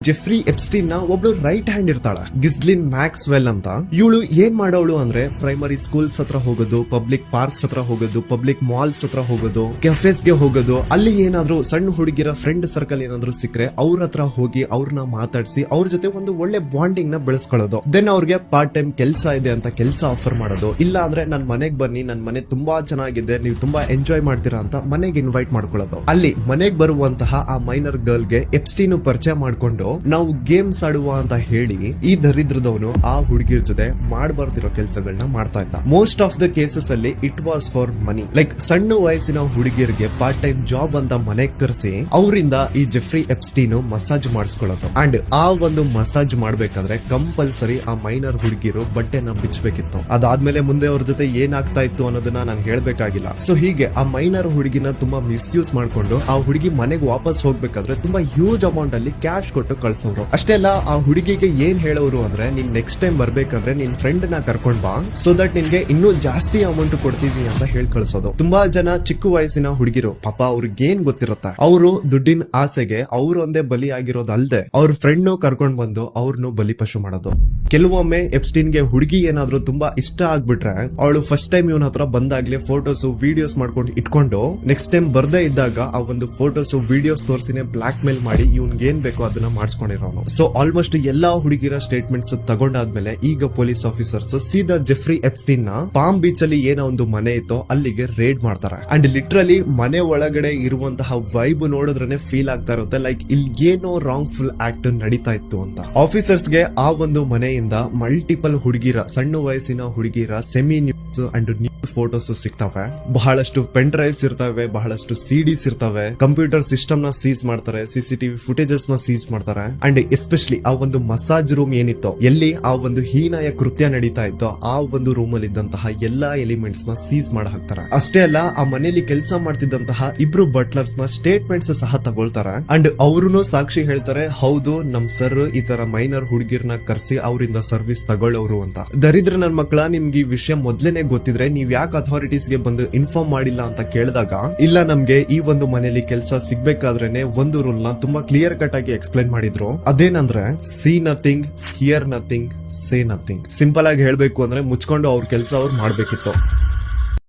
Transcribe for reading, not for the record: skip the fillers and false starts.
Jeffrey Epstein ನ ಒಬ್ಳು right hand ಇರ್ತಾಳ, ಗಿಸ್ಲಿನ್ ಮ್ಯಾಕ್ಸ್ವೆಲ್ ಅಂತ. ಇವಳು ಏನ್ ಮಾಡೋಳು ಅಂದ್ರೆ ಪ್ರೈಮರಿ ಸ್ಕೂಲ್ಸ್ ಹತ್ರ ಹೋಗೋದು, ಪಬ್ಲಿಕ್ ಪಾರ್ಕ್ಸ್ ಹತ್ರ ಹೋಗೋದು, ಪಬ್ಲಿಕ್ ಮಾಲ್ಸ್ ಹತ್ರ ಹೋಗೋದು, ಕೆಫೆಸ್ ಗೆ ಹೋಗೋದು. ಅಲ್ಲಿ ಏನಾದ್ರು ಸಣ್ಣ ಹುಡುಗಿರ ಫ್ರೆಂಡ್ ಸರ್ಕಲ್ ಏನಾದ್ರು ಸಿಕ್ಕರೆ ಅವ್ರ ಹತ್ರ ಹೋಗಿ ಅವ್ರನ್ನ ಮಾತಾಡಿಸಿ ಅವ್ರ ಜೊತೆ ಒಂದು ಒಳ್ಳೆ ಬಾಂಡಿಂಗ್ ನ ಬೆಳೆಸ್ಕೊಳ್ಳೋದು. ದೆನ್ ಅವ್ರಿಗೆ ಪಾರ್ಟ್ ಟೈಮ್ ಕೆಲಸ ಇದೆ ಅಂತ ಕೆಲಸ ಆಫರ್ ಮಾಡೋದು. ಇಲ್ಲ ಅಂದ್ರೆ ನನ್ ಮನೆಗ್ ಬನ್ನಿ, ನನ್ ಮನೆ ತುಂಬಾ ಚೆನ್ನಾಗಿದೆ, ನೀವು ತುಂಬಾ ಎಂಜಾಯ್ ಮಾಡ್ತೀರಾ ಅಂತ ಮನೆಗೆ ಇನ್ವೈಟ್ ಮಾಡ್ಕೊಳ್ಳೋದು. ಅಲ್ಲಿ ಮನೆಗ್ ಬರುವಂತಹ ಆ ಮೈನರ್ ಗರ್ಲ್ ಗೆ ಎಪ್ಸ್ಟೀನ್ ಪರಿಚಯ ಮಾಡ್ಕೊಂಡು ನಾವು ಗೇಮ್ಸ್ ಆಡುವ ಅಂತ ಹೇಳಿ ಈ ದರಿದ್ರದವನು ಆ ಹುಡುಗಿರ್ ಜೊತೆ ಮಾಡಬಾರ್ದಿರೋ ಕೆಲಸಗಳನ್ನ ಮಾಡ್ತಾ ಇದ್ದ. ಮೋಸ್ಟ್ ಆಫ್ ದ ಕೇಸಸ್ ಅಲ್ಲಿ it was for money. Like ಸಣ್ಣ ವಯಸ್ಸಿನ ಹುಡುಗಿಯರಿಗೆ ಪಾರ್ಟ್ ಟೈಮ್ ಜಾಬ್ ಅಂತ ಮನೆಗ್ ಕರೆಸಿ ಅವರಿಂದ ಈ ಜೆಫ್ರಿ ಎಪ್ಸ್ಟೀನ್ ಮಸಾಜ್ ಮಾಡಿಸ್ಕೊಳ್ಳೋದು. ಅಂಡ್ ಆ ಒಂದು ಮಸಾಜ್ ಮಾಡ್ಬೇಕಾದ್ರೆ ಕಂಪಲ್ಸರಿ ಆ ಮೈನರ್ ಹುಡುಗಿರು ಬಟ್ಟೆನ ಬಿಚ್ಚಬೇಕಿತ್ತು. ಅದಾದ್ಮೇಲೆ ಮುಂದೆ ಅವ್ರ ಜೊತೆ ಏನಾಗ್ತಾ ಇತ್ತು ಅನ್ನೋದನ್ನ ನಾನು ಹೇಳ್ಬೇಕಾಗಿಲ್ಲ. ಸೊ ಹೀಗೆ ಆ ಮೈನರ್ ಹುಡುಗಿನ ತುಂಬಾ ಮಿಸ್ಯೂಸ್ ಮಾಡ್ಕೊಂಡು ಆ ಹುಡುಗಿ ಮನೆಗೆ ವಾಪಸ್ ಹೋಗ್ಬೇಕಾದ್ರೆ ತುಂಬಾ ಹ್ಯೂಜ್ ಅಮೌಂಟ್ ಅಲ್ಲಿ ಕ್ಯಾಶ್ ಕೊಟ್ಟು ಕಳ್ಸೋರು. ಅಷ್ಟೇ ಅಲ್ಲ, ಆ ಹುಡುಗಿಗೆ ಏನ್ ಹೇಳೋರು ಅಂದ್ರೆ ನೀನ್ ನೆಕ್ಸ್ಟ್ ಟೈಮ್ ಬರ್ಬೇಕಂದ್ರೆ ನಿನ್ ಫ್ರೆಂಡ್ ನ ಕರ್ಕೊಂಡ್ ಬಾ, ಸೊ ದಟ್ ನಿನ್ಗೆ ಇನ್ನೂ ಜಾಸ್ತಿ ಅಮೌಂಟ್ ಕೊಡ್ತೀವಿ ಅಂತ ಹೇಳಿ ಕಳ್ಸೋದು. ತುಂಬಾ ಜನ ಚಿಕ್ಕ ವಯಸ್ಸಿನ ಹುಡುಗಿರು ಪಾಪ ಅವ್ರಿಗೆ ಏನ್ ಗೊತ್ತಿರುತ್ತೆ, ಅವರು ದುಡ್ಡಿನ ಆಸೆಗೆ ಅವ್ರು ಒಂದೇ ಬಲಿ ಆಗಿರೋದಲ್ದೆ ಅವ್ರ ಫ್ರೆಂಡ್ ಕರ್ಕೊಂಡ್ ಬಂದು ಅವ್ರನ್ನು ಬಲಿಪಶು ಮಾಡೋದು. ಕೆಲವೊಮ್ಮೆ ಎಪ್ಸ್ಟೀನ್ ಗೆ ಹುಡುಗಿ ಏನಾದ್ರು ತುಂಬಾ ಇಷ್ಟ ಆಗ್ಬಿಟ್ರೆ ಅವಳು ಫಸ್ಟ್ ಟೈಮ್ ಇವನ ಹತ್ರ ಬಂದಾಗ್ಲೇ ಫೋಟೋಸ್ ವಿಡಿಯೋಸ್ ಮಾಡ್ಕೊಂಡು ಇಟ್ಕೊಂಡು ನೆಕ್ಸ್ಟ್ ಟೈಮ್ ಬರ್ದೇ ಇದ್ದಾಗ ಆ ಒಂದು ಫೋಟೋಸ್ ವಿಡಿಯೋಸ್ ತೋರಿಸಿನೇ ಬ್ಲಾಕ್ ಮೇಲ್ ಮಾಡಿ ಇವ್ನ್ಗೆ ಏನ್ ಬೇಕೋ ಅದನ್ನ ಮಾಡಿಸ್ಕೊಂಡಿರೋನು. ಸೊ ಆಲ್ಮೋಸ್ಟ್ ಎಲ್ಲಾ ಹುಡುಗಿರ ಸ್ಟೇಟ್ಮೆಂಟ್ಸ್ ತಗೊಂಡಾದ್ಮೇಲೆ ಈಗ ಪೊಲೀಸ್ ಆಫೀಸರ್ಸ್ ಸೀದಾ ಜೆಫ್ರಿ ಎಪ್ಸ್ಟೀನ್ ನ ಪಾಮ್ ಬೀಚ್ ಅಲ್ಲಿ ಏನೋ ಒಂದು ಮನೆ ಇತ್ತೋ ಅಲ್ಲಿಗೆ ರೇಡ್ ಮಾಡ್ತಾರೆ. ಅಂಡ್ ಲಿಟ್ರಲಿ ಮನೆ ಒಳಗಡೆ ಇರುವಂತಹ ವೈಬ್ ನೋಡಿದ್ರೇನೆ ಫೀಲ್ ಆಗ್ತಾ ಇರುತ್ತೆ ಲೈಕ್ ಇಲ್ಲಿ ಏನೋ ರಾಂಗ್ ಫುಲ್ ಆಕ್ಟ್ ನಡೀತಾ ಇತ್ತು ಅಂತ. ಆಫೀಸರ್ಸ್ ಗೆ ಆ ಒಂದು ಮನೆಯಿಂದ ಮಲ್ಟಿಪಲ್ ಹುಡುಗಿರ, ಸಣ್ಣ ವಯಸ್ಸಿನ ಹುಡುಗಿರ semi nudes and nudes photos ಸಿಗ್ತವೆ. ಬಹಳಷ್ಟು ಪೆನ್ ಡ್ರೈವ್ಸ್ ಇರ್ತವೆ, ಬಹಳಷ್ಟು ಸಿಡಿಸ್ ಇರ್ತವೆ, ಕಂಪ್ಯೂಟರ್ ಸಿಸ್ಟಮ್ ನ ಸೀಸ್ ಮಾಡ್ತಾರೆ, ಸಿಸಿಟಿವಿ ಫುಟೇಜಸ್ ನ ಸೀಸ್ ಮಾಡ್ತಾರೆ. ಅಂಡ್ ಎಸ್ಪೆಷಲಿ ಆ ಒಂದು ಮಸಾಜ್ ರೂಮ್ ಏನಿತ್ತು, ಎಲ್ಲಿ ಆ ಒಂದು ಹೀನಾಯ ಕೃತ್ಯ ನಡೀತಾ ಇತ್ತು, ಆ ಒಂದು ರೂಮ್ ಅಲ್ಲಿ ಇದ್ದಂತಹ ಎಲ್ಲಾ ಎಲಿಮೆಂಟ್ಸ್ ನ ಸೀಸ್ ಮಾಡಿ ಹಾಕ್ತಾರೆ. ಅಷ್ಟೇ ಅಲ್ಲ, ಆ ಮನೆಯಲ್ಲಿ ಕೆಲಸ ಮಾಡ್ತಿದ್ದಂತಹ ಇಬ್ರು ಬಟ್ಲರ್ಸ್ ನ ಸ್ಟೇಟ್ಮೆಂಟ್ಸ್ ಸಹ ತಗೊಳ್ತಾರೆ. ಅಂಡ್ ಅವ್ರು ಸಾಕ್ಷಿ ಹೇಳ್ತಾರೆ, ಹೌದು ನಮ್ ಸರ್ ಈ ತರ ಮೈನರ್ ಹುಡುಗಿರ್ನ ಕರ್ಸಿ ಅವರಿಂದ ಸರ್ವಿಸ್ ತಗೊಳ್ಳೋರು ಅಂತ. ದರಿದ್ರ ನನ್ ಮಕ್ಕಳ, ನಿಮ್ಗೆ ಈ ವಿಷಯ ಮೊದ್ಲೇನೆ ಗೊತ್ತಿದ್ರೆ ನೀವ್ ಯಾಕೆ ಅಥಾರಿಟೀಸ್ ಗೆ ಬಂದು ಇನ್ಫಾರ್ಮ್ ಮಾಡಿಲ್ಲ ಅಂತ ಕೇಳಿದಾಗ, ಇಲ್ಲ ನಮ್ಗೆ ಈ ಒಂದು ಮನೆಯಲ್ಲಿ ಕೆಲಸ ಸಿಗ್ಬೇಕಾದ್ರೇನೆ ಒಂದು ರೂಲ್ ನ ತುಂಬಾ ಕ್ಲಿಯರ್ ಕಟ್ ಆಗಿ ಎಕ್ಸ್ಪ್ಲೈನ್ ಮಾಡಿದ್ರು. ಅದೇನಂದ್ರೆ see nothing, hear nothing, say nothing. Simple ಆಗಿ ಹೇಳ್ಬೇಕು ಅಂದ್ರೆ ಮುಚ್ಕೊಂಡು ಅವ್ರ ಕೆಲಸ ಅವ್ರು ಮಾಡ್ಬೇಕಿತ್ತು.